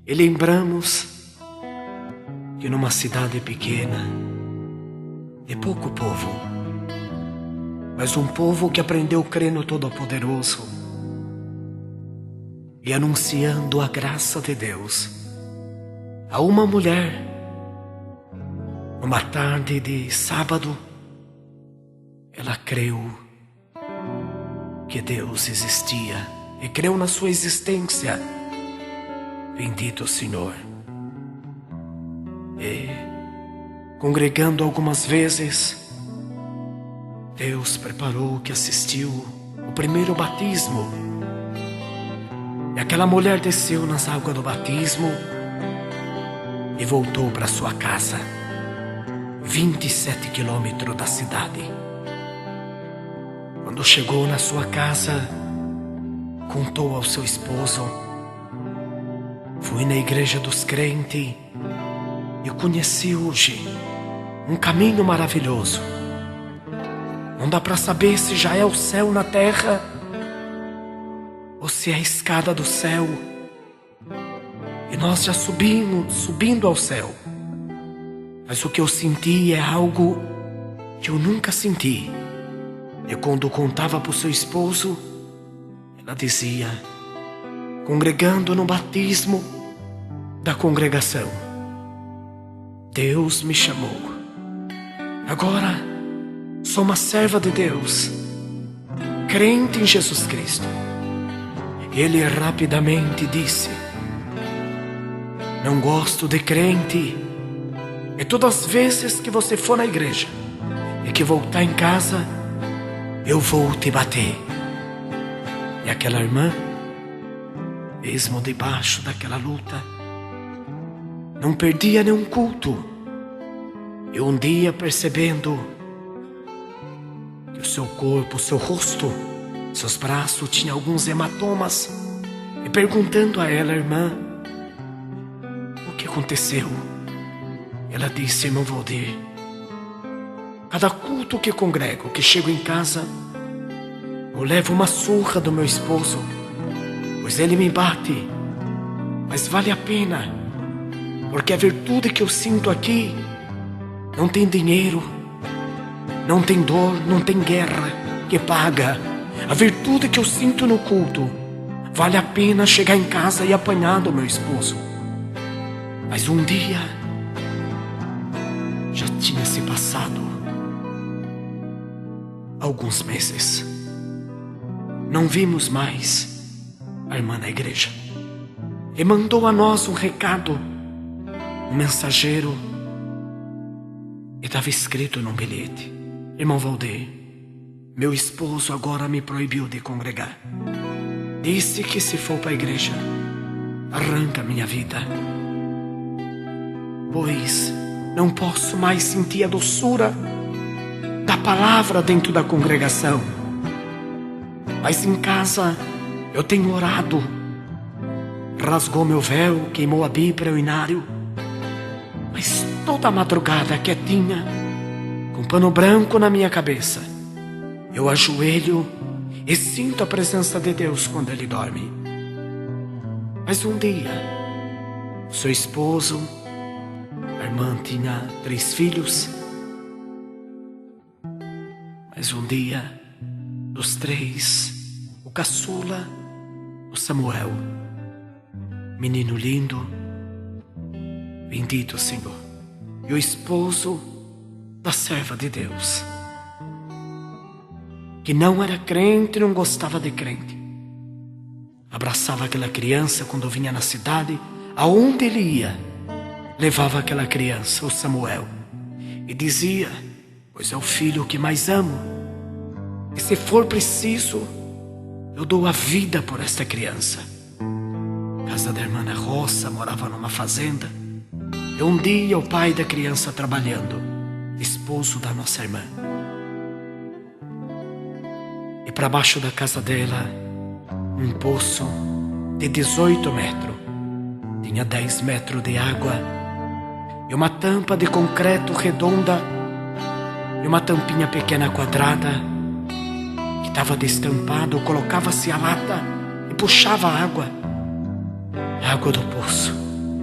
E lembramos que numa cidade pequena, de pouco povo, mas um povo que aprendeu a crer no Todo-Poderoso e anunciando a graça de Deus a uma mulher, numa tarde de sábado, ela creu que Deus existia e creu na sua existência. Bendito o Senhor. E, congregando algumas vezes, Deus preparou que assistiu o primeiro batismo. E aquela mulher desceu nas águas do batismo e voltou para sua casa, 27 quilômetros da cidade. Quando chegou na sua casa, contou ao seu esposo: fui na igreja dos crentes e conheci hoje um caminho maravilhoso. Não dá para saber se já é o céu na terra ou se é a escada do céu. E nós já subindo ao céu. Mas o que eu senti é algo que eu nunca senti. E quando contava para o seu esposo, ela dizia, congregando no batismo da congregação: Deus me chamou. Agora sou uma serva de Deus, crente em Jesus Cristo. Ele rapidamente disse: não gosto de crente. E todas as vezes que você for na igreja e que voltar em casa, eu vou te bater. E aquela irmã, mesmo debaixo daquela luta, não perdia nenhum culto. E um dia, percebendo que o seu corpo, o seu rosto, seus braços tinham alguns hematomas, e perguntando a ela, irmã, o que aconteceu? Ela disse: irmão Valdir, cada culto que congrego, que chego em casa, eu levo uma surra do meu esposo, pois ele me bate, mas vale a pena, porque a virtude que eu sinto aqui não tem dinheiro, não tem dor, não tem guerra que paga. A virtude que eu sinto no culto vale a pena chegar em casa e apanhar do meu esposo. Mas um dia já tinha se passado alguns meses. Não vimos mais a irmã na igreja. E mandou a nós um recado, um mensageiro, e estava escrito num bilhete: irmão Valdir, meu esposo agora me proibiu de congregar. Disse que se for para a igreja, arranca minha vida, pois não posso mais sentir a doçura da palavra dentro da congregação. Mas em casa eu tenho orado. Rasgou meu véu, queimou a Bíblia, o inário. Mas toda madrugada, quietinha, com pano branco na minha cabeça, eu ajoelho e sinto a presença de Deus quando ele dorme. Mas um dia, seu esposo, a irmã tinha 3 filhos, mas um dia, dos 3, o caçula, o Samuel, menino lindo, bendito o Senhor, e o esposo da serva de Deus, que não era crente, não gostava de crente, abraçava aquela criança quando vinha na cidade, aonde ele ia, levava aquela criança, o Samuel, e dizia: pois é o filho que mais amo, e se for preciso, eu dou a vida por esta criança. Casa da irmã na roça, morava numa fazenda, e um dia o pai da criança trabalhando, esposo da nossa irmã, e para baixo da casa dela, um poço de 18 metros, tinha 10 metros de água, e uma tampa de concreto redonda, e uma tampinha pequena quadrada, que estava destampado. Colocava-se a lata e puxava a água do poço.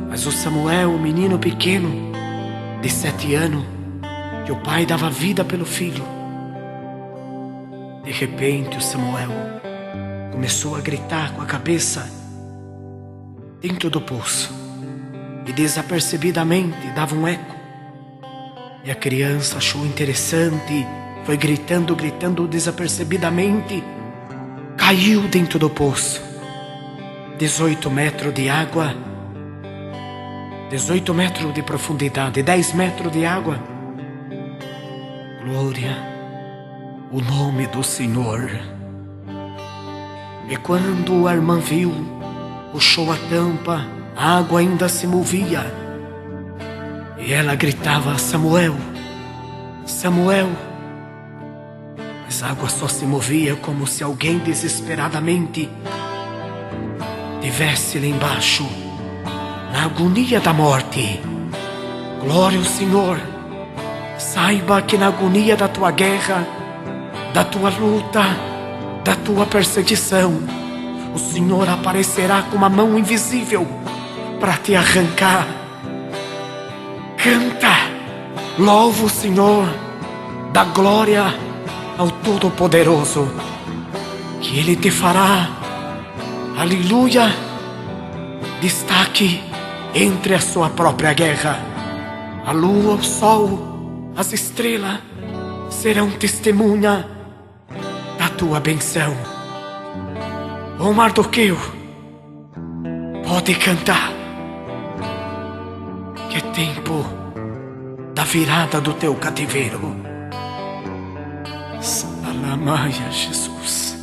Mas o Samuel, o menino pequeno, de 7 anos, que o pai dava vida pelo filho, de repente o Samuel começou a gritar com a cabeça dentro do poço e desapercebidamente dava um eco. E a criança achou interessante, foi gritando desapercebidamente, caiu dentro do poço. 18 metros de água, 18 metros de profundidade, 10 metros de água. Glória, o nome do Senhor. E quando a irmã viu, puxou a tampa, a água ainda se movia. E ela gritava: Samuel, Samuel. Mas a água só se movia como se alguém desesperadamente estivesse lá embaixo, na agonia da morte. Glória ao Senhor. Saiba que na agonia da tua guerra, da tua luta, da tua perseguição, o Senhor aparecerá com uma mão invisível para te arrancar. Canta, louva o Senhor, dá glória ao Todo-Poderoso, que Ele te fará, aleluia, destaque entre a sua própria guerra. A lua, o sol, as estrelas serão testemunha da tua benção. Ô Mardoqueu, pode cantar, que é tempo da virada do teu cativeiro. Salamaia, Jesus.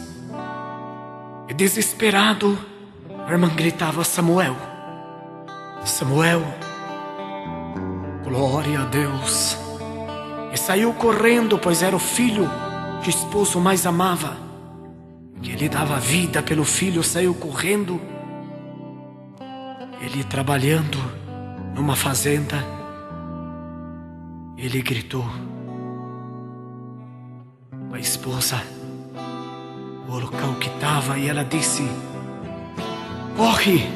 E desesperado, a irmã gritava: Samuel, Samuel. Glória a Deus. E saiu correndo, pois era o filho que o esposo mais amava, que ele dava vida pelo filho. Saiu correndo, ele trabalhando numa fazenda. Ele gritou a esposa, o local que estava, e ela disse: corre,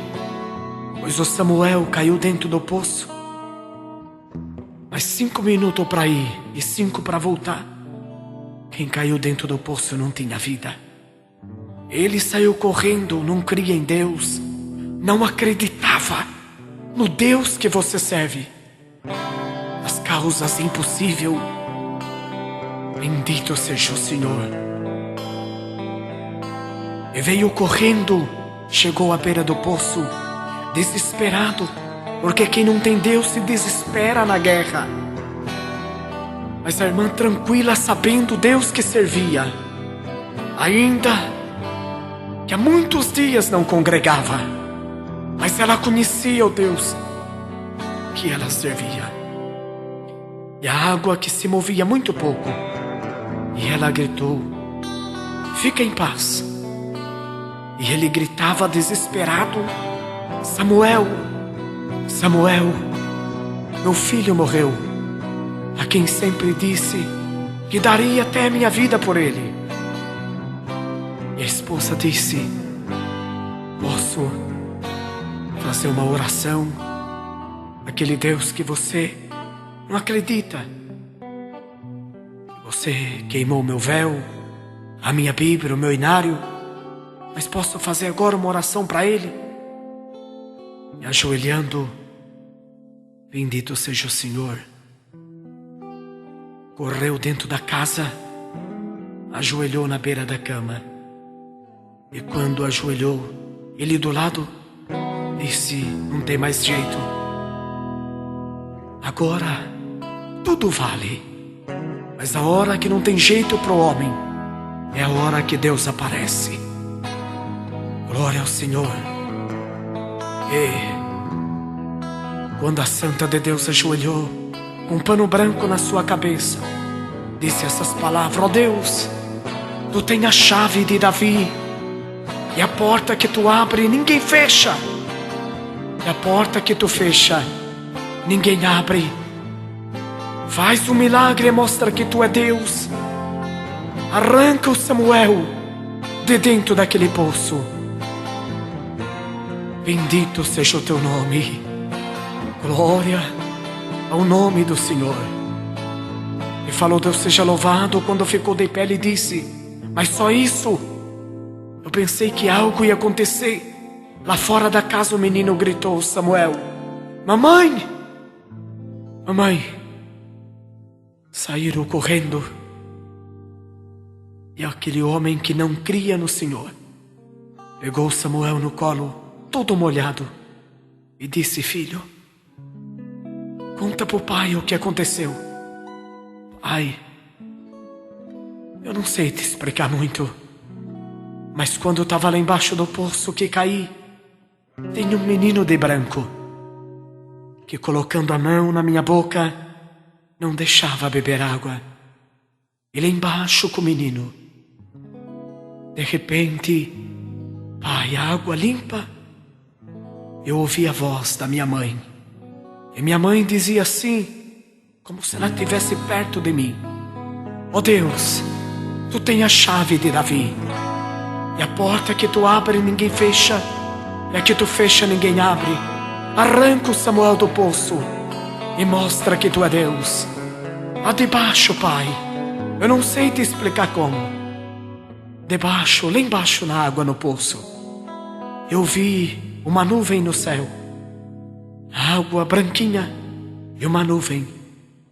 pois o Samuel caiu dentro do poço. Mas 5 minutos para ir e 5 para voltar. Quem caiu dentro do poço não tinha vida. Ele saiu correndo, não cria em Deus, não acreditava no Deus que você serve. As causas impossíveis. Bendito seja o Senhor. E veio correndo, chegou à beira do poço, desesperado, porque quem não tem Deus se desespera na guerra. Mas a irmã tranquila, sabendo Deus que servia, ainda que há muitos dias não congregava, mas ela conhecia o Deus que ela servia. E a água que se movia muito pouco, e ela gritou: fica em paz. E ele gritava desesperado: Samuel, Samuel, meu filho morreu, a quem sempre disse que daria até a minha vida por ele. E a esposa disse: posso fazer uma oração? Aquele Deus que você não acredita. Você queimou meu véu, a minha Bíblia, o meu inário, mas posso fazer agora uma oração para ele? E ajoelhando, bendito seja o Senhor, correu dentro da casa, ajoelhou na beira da cama. E quando ajoelhou, ele do lado disse: não tem mais jeito, agora tudo vale. Mas a hora que não tem jeito para o homem é a hora que Deus aparece. Glória ao Senhor. E quando a Santa de Deus ajoelhou, com um pano branco na sua cabeça, disse essas palavras: ó Deus, tu tens a chave de Davi, e a porta que tu abre ninguém fecha, e a porta que tu fecha ninguém abre. Faz um milagre e mostra que tu é Deus. Arranca o Samuel de dentro daquele poço. Bendito seja o teu nome. Glória ao nome do Senhor. E falou: Deus seja louvado. Quando ficou de pé, ele disse: mas só isso? Eu pensei que algo ia acontecer. Lá fora da casa o menino gritou: Samuel, mamãe, mamãe. Saíram correndo. E aquele homem que não cria no Senhor pegou Samuel no colo, todo molhado, e disse: filho, conta pro pai o que aconteceu. Pai, eu não sei te explicar muito, mas quando eu estava lá embaixo do poço que caí, tem um menino de branco que, colocando a mão na minha boca, não deixava beber água. E lá embaixo com o menino, de repente, pai, a água limpa. Eu ouvi a voz da minha mãe. E minha mãe dizia assim, como se ela estivesse perto de mim: ó Deus, tu tem a chave de Davi. E a porta que tu abre ninguém fecha, e a que tu fecha ninguém abre. Arranca o Samuel do poço e mostra que tu é Deus. Lá debaixo, pai, eu não sei te explicar como. Debaixo, lá embaixo na água, no poço, eu vi uma nuvem no céu, água branquinha, e uma nuvem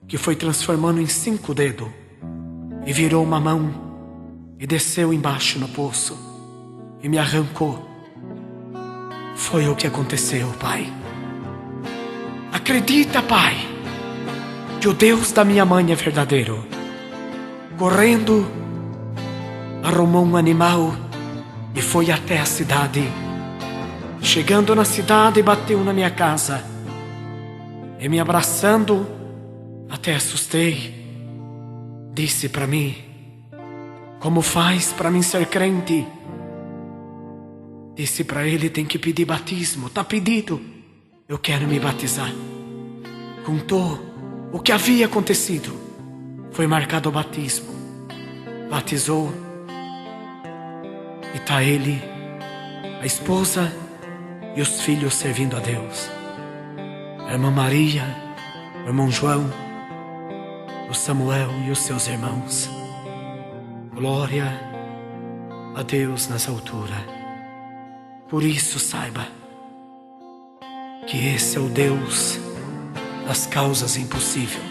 que foi transformando em 5 dedos e virou uma mão e desceu embaixo no poço e me arrancou. Foi o que aconteceu, pai. Acredita, pai, que o Deus da minha mãe é verdadeiro. Correndo, arrumou um animal e foi até a cidade. Chegando na cidade, bateu na minha casa e, me abraçando, até assustei, disse para mim: como faz para mim ser crente? Disse para ele: tem que pedir batismo. Tá pedido, eu quero me batizar. Contou o que havia acontecido. Foi marcado o batismo. Batizou. E tá ele, a esposa e os filhos servindo a Deus. A irmã Maria, o irmão João, o Samuel e os seus irmãos. Glória a Deus nas alturas. Por isso saiba que esse é o Deus das causas impossíveis.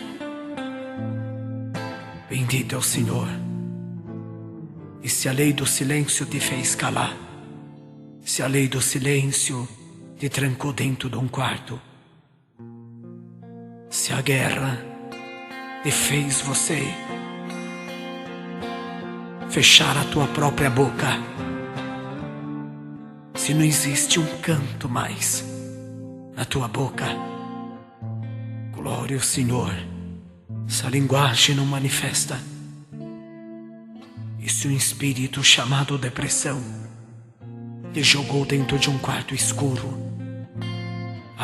Bendito é o Senhor. E se a lei do silêncio te fez calar, se a lei do silêncio te trancou dentro de um quarto, se a guerra te fez você fechar a tua própria boca, se não existe um canto mais na tua boca, glória ao Senhor. Essa linguagem não manifesta. E se um espírito chamado depressão te jogou dentro de um quarto escuro,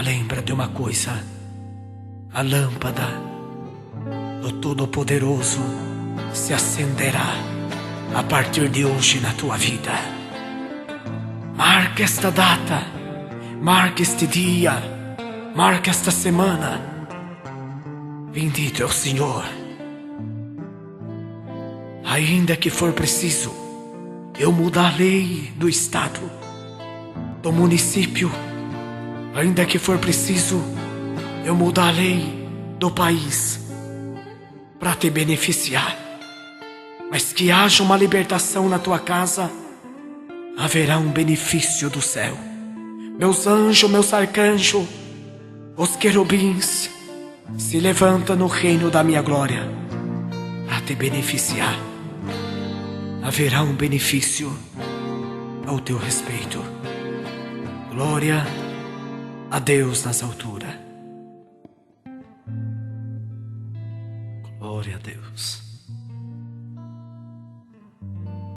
lembra de uma coisa: a lâmpada do Todo-Poderoso se acenderá a partir de hoje na tua vida. Marca esta data, marca este dia, marca esta semana. Bendito é o Senhor. Ainda que for preciso eu mudar a lei do estado, do município, ainda que for preciso eu mudar a lei do país para te beneficiar, mas que haja uma libertação na tua casa, haverá um benefício do céu. Meus anjos, meus arcanjos, os querubins se levantam no reino da minha glória para te beneficiar. Haverá um benefício ao teu respeito. Glória a Deus nas alturas. Glória a Deus.